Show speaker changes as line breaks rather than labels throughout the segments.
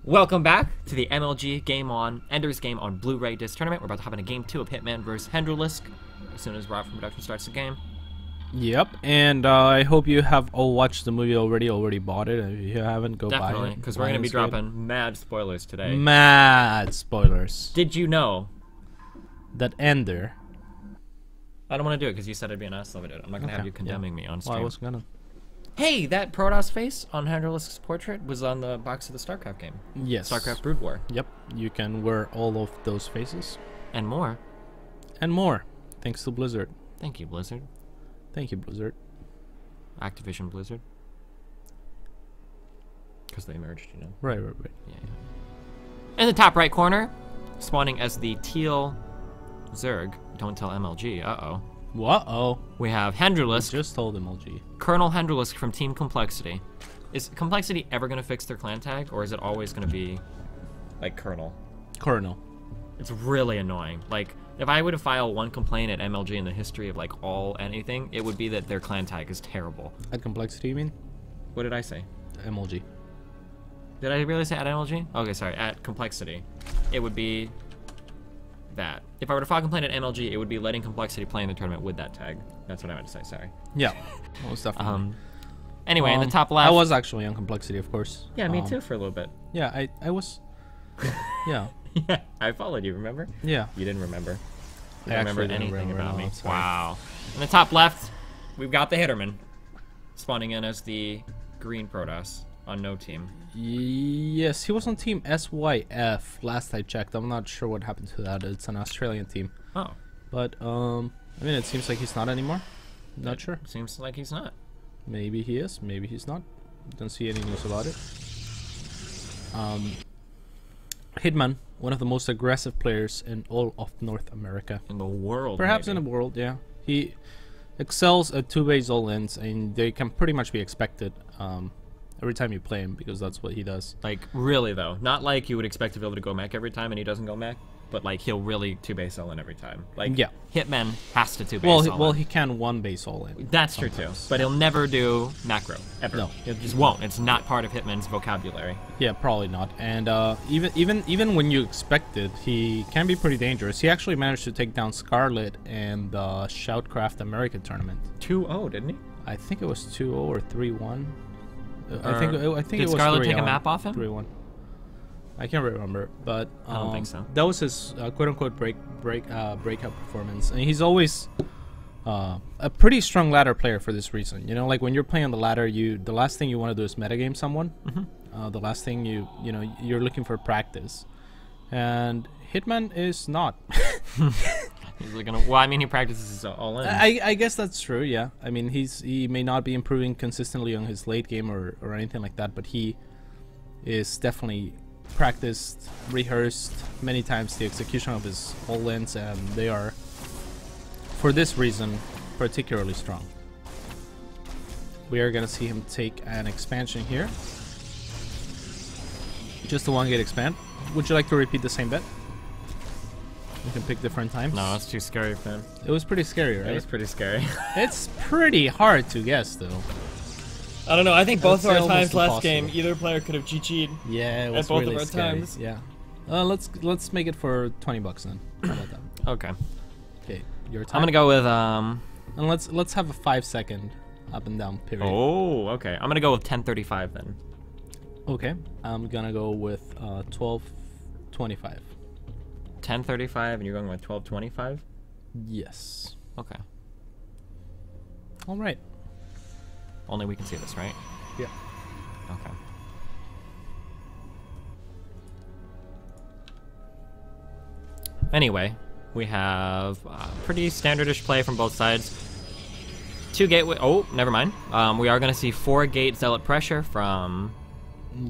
Welcome back to the MLG Game On, Ender's Game on Bluray Disc Tournament. We're about to hop into Game 2 of Hitman vs. Hendralisk as soon as Rob from production starts the game.
Yep, and I hope you have all watched the movie already bought it. If you haven't, go buy it.
Definitely, because we're going to be dropping mad spoilers today.
Mad spoilers.
Did you know
that Ender...
I don't want to do it because you said it'd be an ass. Let me do it. I'm not going to have you condemning me on stream.
Well, I was gonna...
Hey, that Protoss face on Hendralisk's portrait was on the box of the StarCraft game.
Yes.
StarCraft Brood War.
Yep, you can wear all of those faces.
And more.
And more, thanks to Blizzard.
Thank you, Blizzard.
Thank you, Blizzard.
Activision Blizzard. Because they merged, you know.
Right.
Yeah. In the top right corner, spawning as the teal Zerg. Don't tell MLG. Uh-oh.
Uh-oh.
We have Hendralisk.
Just told MLG.
Colonel Hendralisk from Team Complexity. Is Complexity ever going to fix their clan tag, or is it always going to be, like, Colonel?
Colonel.
It's really annoying. Like, if I were to file one complaint at MLG in the history of, like, anything, it would be that their clan tag is terrible.
At Complexity, you mean?
What did I say?
MLG.
Did I really say at MLG? Okay, sorry. At Complexity. It would be that. If I were to file a complaint at MLG, it would be letting Complexity play in the tournament with that tag. That's what I meant to say, sorry.
Yeah, most definitely.
Anyway, in the top left...
I was actually on Complexity, of course.
Yeah, me too, for a little bit.
Yeah, I was... Yeah.
Yeah, I followed you, remember?
Yeah.
You didn't remember. You
I
don't remember
actually didn't
anything
remember,
about
no,
me.
sorry.
Wow. In the top left, we've got the Hitterman spawning in as the green Protoss on no team.
Yes, he was on team SYF last I checked. I'm not sure what happened to that. It's an Australian team.
Oh.
But, I mean, it seems like he's not anymore. Not sure.
Seems like he's not.
Maybe he is, maybe he's not. Don't see any news about it. Hitman, one of the most aggressive players in all of North America.
In the world,
Perhaps
maybe.
in the world, yeah. He excels at 2-base all-ins, and they can pretty much be expected every time you play him, because that's what he does.
Like, really, though. Not like you would expect to be able to go mech every time and he doesn't go mech, but, like, he'll really 2-base all-in every time. Like,
yeah.
Hitman has to 2-base
well,
all-in.
well, he can 1-base all-in.
That's true, too. But he'll never do macro, ever.
No.
It just won't. It's not part of Hitman's vocabulary.
Yeah, probably not. And even when you expect it, he can be pretty dangerous. He actually managed to take down Scarlet in the Shoutcraft American tournament.
2-0, didn't he?
I think it was 2-0 or 3-1. I think it was
did Scarlet take a map off him?
3-1. I can't remember, but
I don't think so.
That was his quote-unquote breakout performance, and he's always a pretty strong ladder player for this reason. You know, like when you're playing on the ladder, the last thing you want to do is metagame someone. The last thing you're looking for practice, and Hitman is not.
He's looking. Well, I mean, he practices all in.
I guess that's true. Yeah, I mean, he may not be improving consistently on his late game or anything like that, but he is definitely practiced, rehearsed many times the execution of his all-ins, and they are, for this reason, particularly strong. We are gonna see him take an expansion here. Just a 1-gate expand. Would you like to repeat the same bet? You can pick different times.
No, that's too scary, man.
It was pretty scary, right?
It was pretty scary.
It's pretty hard to guess, though.
I don't know. I think both of our times last
impossible.
game, either player could have GG'd.
Yeah, it was
at both
really
of our
scary.
times.
Yeah. Let's make it for $20 then. How about that?
Okay.
Okay, your time.
I'm gonna go with
And let's have a 5-second up and down period.
Oh, okay. I'm gonna go with 10:35 then.
Okay, I'm gonna go with 12:25.
10:35, and you're going with 12:25.
Yes.
Okay.
All right.
Only we can see this, right?
Yeah.
Okay. Anyway, we have pretty standardish play from both sides. 2 gateway. Oh, never mind. We are going to see 4 gate zealot pressure from.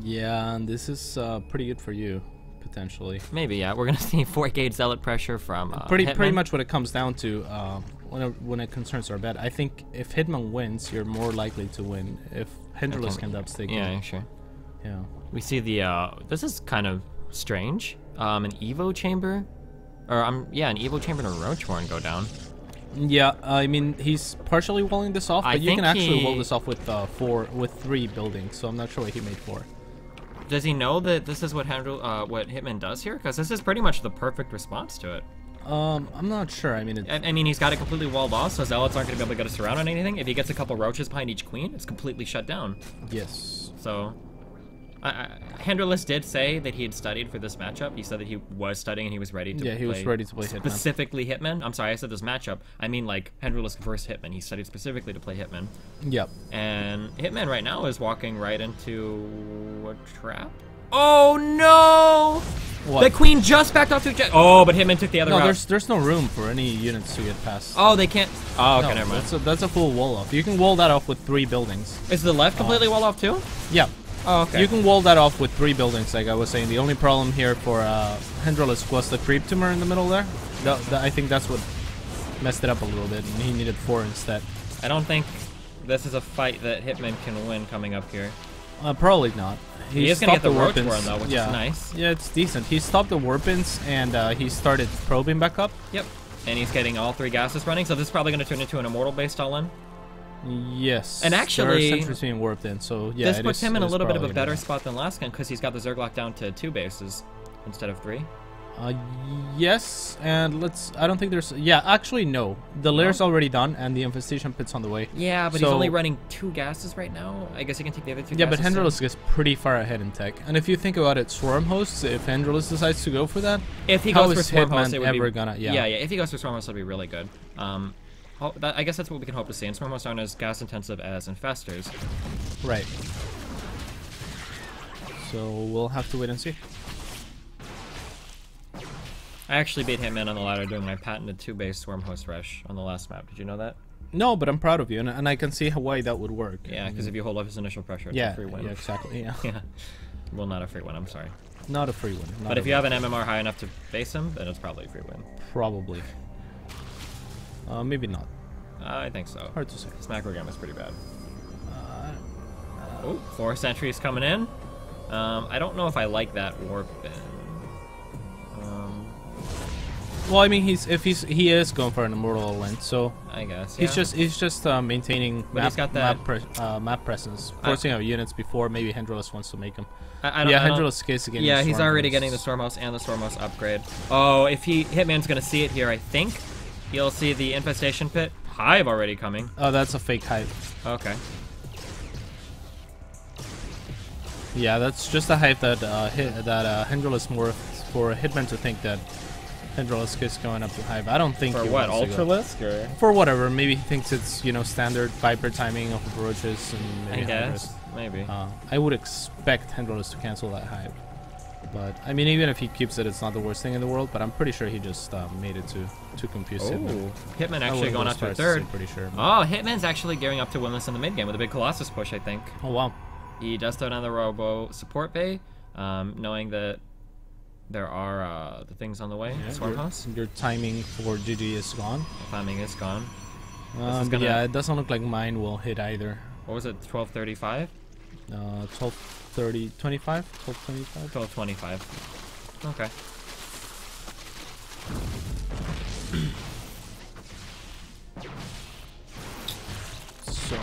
Yeah, and this is pretty good for you, potentially.
Maybe, yeah. We're going to see 4 gate zealot pressure from.
Pretty much what it comes down to when it concerns our bet. I think if Hitman wins, you're more likely to win. If Hendralisk ends up sticking.
Yeah, sure.
Yeah.
We see the. This is kind of strange. An Evo chamber, or yeah, an Evo chamber and a Roach Horn go down.
Yeah, I mean, he's partially walling this off, but you can actually wall this off with 3 buildings, so I'm not sure why he made 4.
Does he know that this is what what Hitman does here? Because this is pretty much the perfect response to it.
I'm not sure. I mean,
I mean, he's got it completely walled off, so Zealots aren't going to be able to get us around on anything. If he gets a couple roaches behind each queen, it's completely shut down.
yes.
So, Hendralisk did say that he had studied for this matchup. He said that he was studying and he was ready to play.
Yeah, he was ready to play Hitman.
Specifically Hitman. I'm sorry, I said this matchup. I mean, like, Hendralisk versus Hitman. He studied specifically to play Hitman.
Yep.
And Hitman right now is walking right into a trap. Oh, no!
What?
The queen just backed off to a jet. Oh, but Hitman took the other route.
No, there's no room for any units to get past.
Oh, they can't. Oh, okay,
No,
never mind.
That's a full wall off. You can wall that off with 3 buildings.
Is the left completely walled off too?
Yeah.
Oh, okay.
You can wall that off with 3 buildings, like I was saying. The only problem here for Hendralisk was the creep tumor in the middle there. I think that's what messed it up a little bit, and he needed 4 instead.
I don't think this is a fight that Hitman can win coming up here.
Probably not.
He is going to get the roach
warpins.
warren though, which is nice.
Yeah, it's decent. He stopped the warpins, and he started probing back up.
Yep. And he's getting all 3 gases running, so this is probably going to turn into an immortal based all-in.
Yes.
And actually,
there are sentries being warped in, so yeah.
This puts him in a little bit of a better spot than last game because he's got the Zerglok down to 2 bases instead of 3.
Yes, and I don't think there's. Yeah, actually, no. The lair's already done, and the infestation pit's on the way.
Yeah, but he's only running 2 gases right now. I guess he can take the other 2
Yeah,
gases.
but Hendralisk is pretty far ahead in tech. And if you think about it, Swarm Hosts, if Hendralisk decides to go for that,
if he goes for Swarm
Hitman
Host, it would
ever
be.
Gonna,
yeah, if he goes for Swarm Host, it'll be really good. I guess that's what we can hope to see. And Swarm Hosts aren't as gas intensive as Infestors.
Right. So we'll have to wait and see.
I actually beat Hitman on the ladder doing my patented 2-base Swarm Host rush on the last map. Did you know that?
No, but I'm proud of you, and I can see why that would work.
Yeah, because if you hold up his initial pressure, it's a free win.
Yeah, exactly. Yeah.
Yeah. Well, not a free win. I'm sorry.
Not a free win.
But if you have an MMR high enough to face him, then it's probably a free win.
Probably. Maybe not.
I think so.
Hard to say.
This macrogram is pretty bad. Oh, 4 sentries coming in. I don't know if I like that warp bin.
Well, I mean, he is going for an immortal length, so
I guess yeah.
he's just maintaining map presence, forcing out units before maybe Hendralisk wants to make him. Hendralisk is getting.
Yeah, he's already getting the Stormhouse and the Stormhouse upgrade. Oh, if Hitman's gonna see it here, I think you'll see the infestation pit hive already coming.
Oh, that's a fake hive.
Okay.
Yeah, that's just a hive that Hendralisk morphed for Hitman to think that Hendralisk is going up to hive. I don't think
for
he
what
wants to
Ultralisk or
for whatever. Maybe he thinks it's standard Viper timing of roaches and maybe
I guess maybe.
I would expect Hendralisk to cancel that hive, but I mean even if he keeps it, it's not the worst thing in the world. But I'm pretty sure he just made it to confuse Hitman.
Hitman actually going out to a 3rd.
Pretty sure.
Oh, Hitman's actually gearing up to win this in the mid game with a big Colossus push, I think.
Oh wow.
He does throw down the Robo support bay, knowing that there are the things on the way.
Yeah,
Swarm House.
Your timing for GG is gone.
Timing is gone.
Yeah, it doesn't look like mine will hit either.
What was it? 12:35.
12:30, 25, 12:25.
12:25. Okay.
So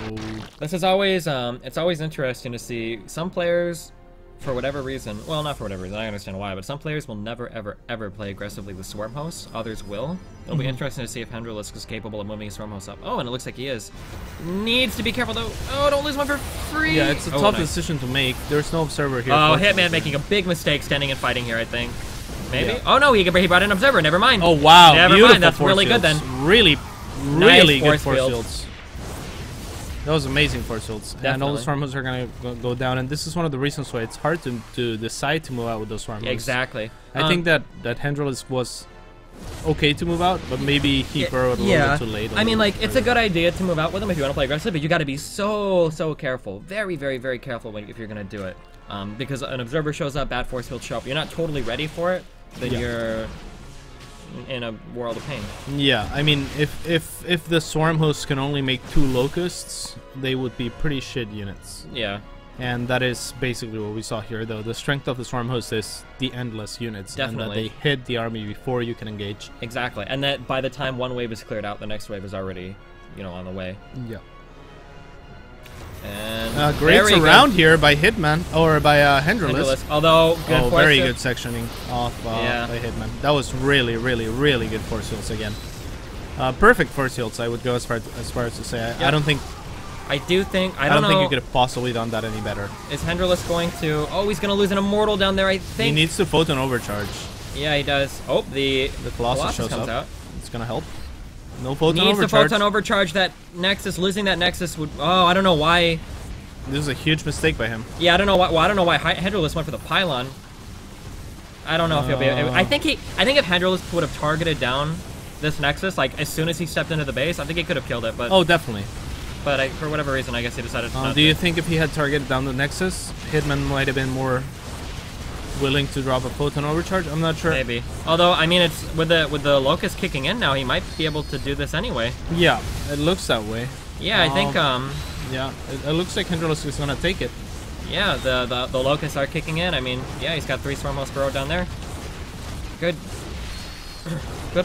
this is always it's always interesting to see some players, for whatever reason, well, not for whatever reason, I understand why, but some players will never, ever, ever play aggressively with Swarm Hosts. Others will. It'll be interesting to see if Hendralisk is capable of moving his Swarm Host up. Oh, and it looks like he is. Needs to be careful, though. Oh, don't lose one for free!
yeah, it's a tough decision to make. There's no observer here.
Oh, Hitman making a big mistake standing and fighting here, I think. Maybe? Yeah. Oh, no, he brought an observer. Never mind.
Oh, wow.
Never
Beautiful
mind. That's really
fields.
good, then.
Really
Nice
good force fields. That was amazing force fields. And all the Swarm Hosts are going to go down. And this is one of the reasons why it's hard to decide to move out with those Swarm Hosts.
Exactly.
I think that Hendralisk was okay to move out, but maybe he burrowed a little bit too late.
I mean, like, it's a good idea to move out with him if you want to play aggressive, but you got to be so careful. Very, very, very careful if you're going to do it. Because an observer shows up, bad force field show up. You're not totally ready for it, then you're in a world of pain.
Yeah, I mean, if the Swarm Hosts can only make 2 Locusts, they would be pretty shit units.
Yeah.
And that is basically what we saw here, though. The strength of the Swarm Host is the endless units.
Definitely.
And that they hit the army before you can engage.
Exactly. And that by the time one wave is cleared out, the next wave is already, on the way.
Yeah.
And
Great
very
surround
good.
here by Hitman, or by Hendralisk.
Hendralisk. Although, good force
very
field.
good sectioning off by Hitman. That was really, really, really good force fields again. Perfect force fields, I would go as far as to say. I don't think...
I do think... I
don't
don't
think
know.
you could have possibly done that any better.
Is Hendralisk going to... Oh, he's going to lose an Immortal down there, I think.
He needs to photon overcharge.
Yeah, he does. Oh, the
Colossus shows
comes
up.
out.
It's going to help. No photon
Needs
overcharge.
to photon overcharge that Nexus. Losing that Nexus would... Oh, I don't know why...
This is a huge mistake by him.
Yeah, I don't know why. Well, I don't know why Hendralisk went for the pylon. I don't know if he'll be. I think if Hendralisk would have targeted down this Nexus, like as soon as he stepped into the base, I think he could have killed it. But
oh, definitely.
But for whatever reason, I guess he decided. Not
do you think if he had targeted down the Nexus, Hitman might have been more willing to drop a photon overcharge? I'm not sure.
Maybe. Although I mean, it's with the Locust kicking in now, he might be able to do this anyway.
Yeah, it looks that way.
Yeah, I think.
Yeah, it looks like Hendralisk is gonna take it.
Yeah, the Locusts are kicking in. I mean, yeah, he's got 3 Stormhouse Burrow down there. Good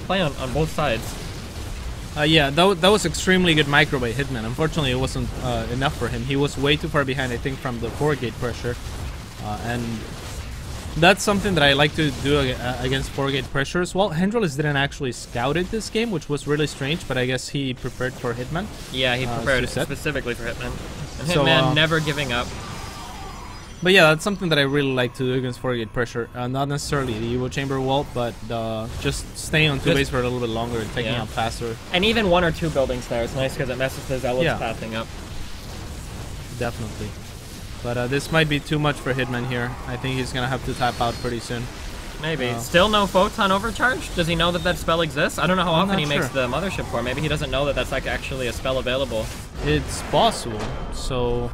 play on both sides.
Yeah, that was extremely good micro by Hitman. Unfortunately, it wasn't enough for him. He was way too far behind, I think, from the 4-gate pressure. And that's something that I like to do against 4-gate pressure as well. Hendralisk didn't actually scout it this game, which was really strange, but I guess he prepared for Hitman.
Yeah, he prepared it specifically for Hitman. And
So,
Hitman never giving up.
But yeah, that's something that I really like to do against 4-gate pressure. Not necessarily the Evo Chamber wall, but just staying on 2 base for a little bit longer and taking out faster.
And even 1 or 2 buildings there is nice because it messes the Zealots pathing up.
Definitely. But this might be too much for Hitman here. I think he's going to have to tap out pretty soon.
Maybe. Still no Photon Overcharge? Does he know that spell exists? I don't know how often he makes the Mothership Core. Maybe he doesn't know that that's like actually a spell available.
It's possible.
So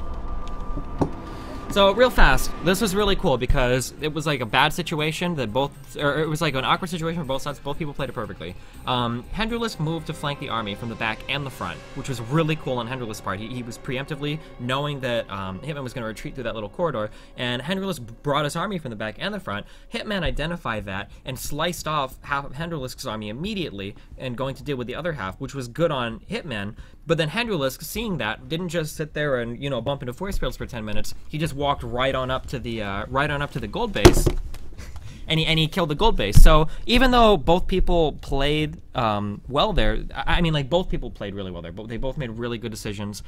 real fast, this was really cool because it was like a bad situation that it was like an awkward situation for both sides. Both people played it perfectly. Hendralisk moved to flank the army from the back and the front, which was really cool on Hendralisk's part. He was preemptively knowing that Hitman was going to retreat through that little corridor, and Hendralisk brought his army from the back and the front. Hitman identified that and sliced off half of Hendralisk's army immediately and going to deal with the other half, which was good on Hitman. But then Hendralisk, seeing that, didn't just sit there and bump into force fields for 10 minutes. He just walked right on up to the gold base, and he killed the gold base. So even though both people played well there, I mean, like both people played really well there. But they both made really good decisions.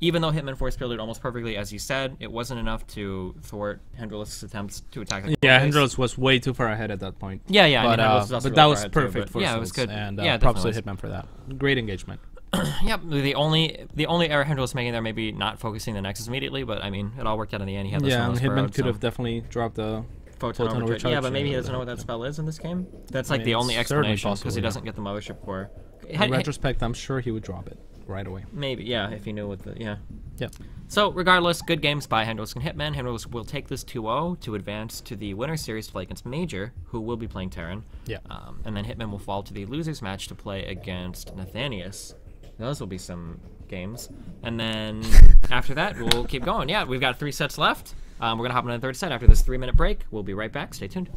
Even though Hitman force fielded almost perfectly, as you said, it wasn't enough to thwart Hendralisk's attempts to attack the gold base.
Hendralisk was way too far ahead at that point.
Yeah.
But,
I mean,
but that was perfect for
it was good.
And
yeah,
props to Hitman for that. Great engagement.
Yep, the only error Hendralisk making there, maybe not focusing the Nexus immediately, but I mean, it all worked out in the end. He had the
and Hitman could have definitely dropped the photon overcharge.
Yeah, but maybe he doesn't know what that spell is in this game. That's like the only explanation, because he doesn't get the Mothership Core.
In retrospect, I'm sure he would drop it right away.
Maybe, yeah, if he knew what the
Yep.
So regardless, good games by Hendralisk and Hitman. Hendralisk will take this 2-0 to advance to the winner's series to play against Major, who will be playing Terran.
Yeah.
And then Hitman will fall to the losers match to play against Nathanius. Those will be some games. And then after that, we'll keep going. Yeah, we've got 3 sets left. We're going to hop into the 3rd set after this 3-minute break. We'll be right back. Stay tuned.